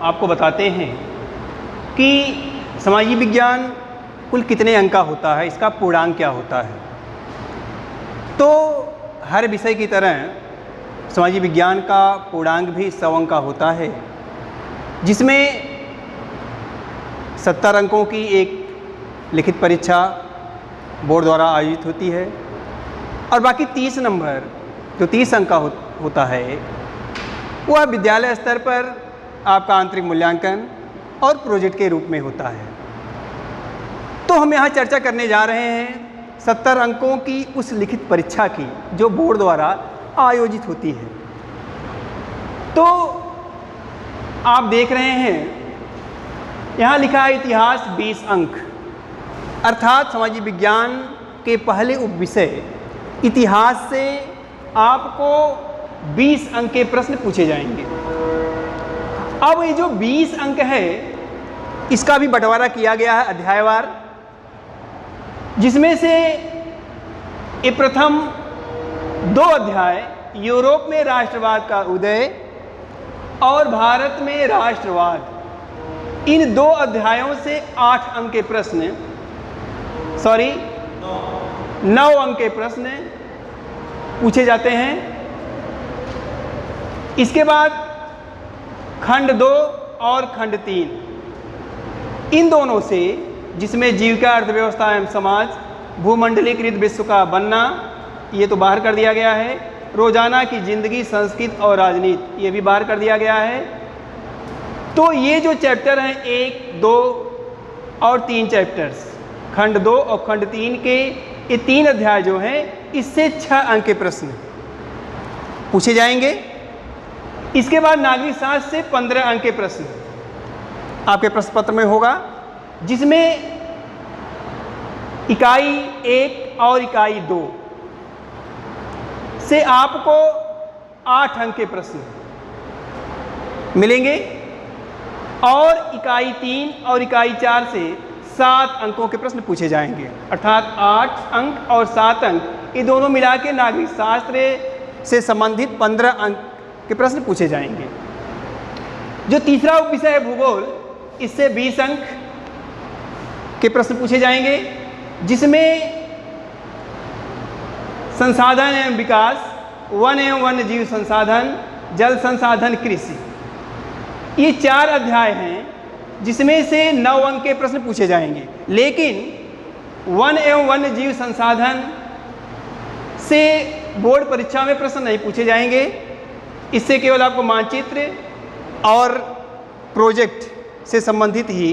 आपको बताते हैं कि सामाजिक विज्ञान कुल कितने अंक का होता है, इसका पूर्णांक क्या होता है। तो हर विषय की तरह सामाजिक विज्ञान का पूर्णांक भी 100 अंक का होता है, जिसमें 70 अंकों की एक लिखित परीक्षा बोर्ड द्वारा आयोजित होती है और बाकी 30 नंबर जो 30 अंक का होता है वह विद्यालय स्तर पर आपका आंतरिक मूल्यांकन और प्रोजेक्ट के रूप में होता है। तो हम यहाँ चर्चा करने जा रहे हैं 70 अंकों की उस लिखित परीक्षा की जो बोर्ड द्वारा आयोजित होती है। तो आप देख रहे हैं यहाँ लिखा है इतिहास 20 अंक, अर्थात सामाजिक विज्ञान के पहले उपविषय इतिहास से आपको 20 अंक के प्रश्न पूछे जाएंगे। अब ये जो 20 अंक है इसका भी बंटवारा किया गया है अध्यायवार, जिसमें से ये प्रथम 2 अध्याय यूरोप में राष्ट्रवाद का उदय और भारत में राष्ट्रवाद, इन 2 अध्यायों से 8 अंक के प्रश्न 9 अंक के प्रश्न पूछे जाते हैं। इसके बाद खंड 2 और खंड 3, इन दोनों से, जिसमें जीविका, अर्थव्यवस्था एवं समाज, भूमंडलीकृत विश्व का बनना, ये तो बाहर कर दिया गया है, रोजाना की जिंदगी, संस्कृति और राजनीति, ये भी बाहर कर दिया गया है। तो ये जो चैप्टर हैं 1, 2 और 3 चैप्टर्स, खंड 2 और खंड 3 के ये 3 अध्याय जो हैं इससे 6 अंक के प्रश्न पूछे जाएंगे। इसके बाद नागरिक शास्त्र से 15 अंक के प्रश्न आपके प्रश्न पत्र में होगा, जिसमें इकाई 1 और इकाई 2 से आपको 8 अंक के प्रश्न मिलेंगे और इकाई 3 और इकाई 4 से 7 अंकों के प्रश्न पूछे जाएंगे, अर्थात 8 अंक और 7 अंक ये दोनों मिला के नागरिक शास्त्र से संबंधित 15 अंक के प्रश्न पूछे जाएंगे। जो तीसरा उपविषय है भूगोल, इससे 20 अंक के प्रश्न पूछे जाएंगे, जिसमें संसाधन एवं विकास, वन एवं वन्य जीव संसाधन, जल संसाधन, कृषि, ये 4 अध्याय हैं जिसमें से 9 अंक के प्रश्न पूछे जाएंगे। लेकिन वन एवं वन्य जीव संसाधन से बोर्ड परीक्षा में प्रश्न नहीं पूछे जाएंगे, इससे केवल आपको मानचित्र और प्रोजेक्ट से संबंधित ही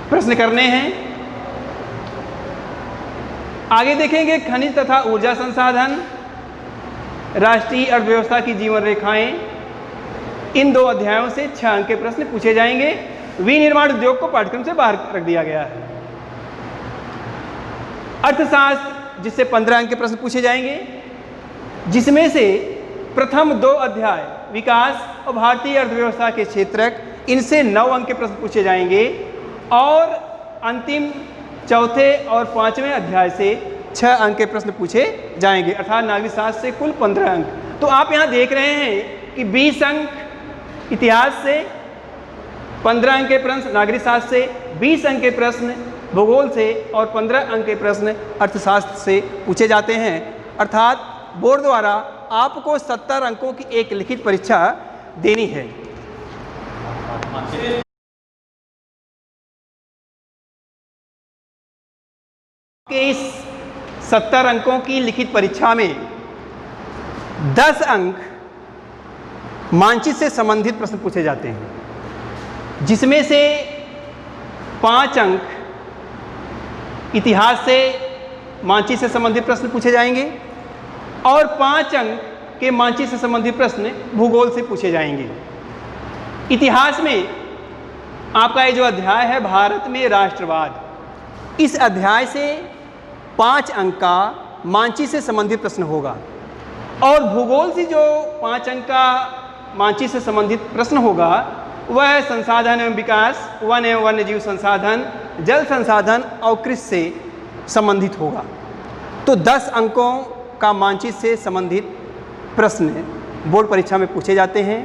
प्रश्न करने हैं। आगे देखेंगे खनिज तथा ऊर्जा संसाधन, राष्ट्रीय अर्थव्यवस्था की जीवन रेखाएं, इन 2 अध्यायों से 6 अंक के प्रश्न पूछे जाएंगे। विनिर्माण उद्योग को पाठ्यक्रम से बाहर रख दिया गया है। अर्थशास्त्र, जिससे 15 अंक के प्रश्न पूछे जाएंगे, जिसमें से प्रथम 2 अध्याय विकास और भारतीय अर्थव्यवस्था के क्षेत्रक, इनसे 9 अंक के प्रश्न पूछे जाएंगे और अंतिम चौथे और 5वें अध्याय से 6 अंक के प्रश्न पूछे जाएंगे, अर्थात नागरिक शास्त्र से कुल 15 अंक। तो आप यहाँ देख रहे हैं कि 20 अंक इतिहास से, 15 अंक के प्रश्न नागरिक शास्त्र से, 20 अंक के प्रश्न भूगोल से और 15 अंक के प्रश्न अर्थशास्त्र से पूछे जाते हैं। अर्थात बोर्ड द्वारा आपको 70 अंकों की एक लिखित परीक्षा देनी है। इस 70 अंकों की लिखित परीक्षा में 10 अंक मानचित्र से संबंधित प्रश्न पूछे जाते हैं, जिसमें से 5 अंक इतिहास से मानचित्र से संबंधित प्रश्न पूछे जाएंगे और 5 अंक के मानचित्र से संबंधित प्रश्न भूगोल से पूछे जाएंगे। इतिहास में आपका ये जो अध्याय है भारत में राष्ट्रवाद, इस अध्याय से 5 अंक का मानचित्र से संबंधित प्रश्न होगा और भूगोल से जो 5 अंक का मानचित्र से संबंधित प्रश्न होगा वह संसाधन एवं विकास, वन एवं वन्य जीव संसाधन, जल संसाधन और कृषि से संबंधित होगा। तो 10 अंकों का मानचित्र से संबंधित प्रश्न बोर्ड परीक्षा में पूछे जाते हैं।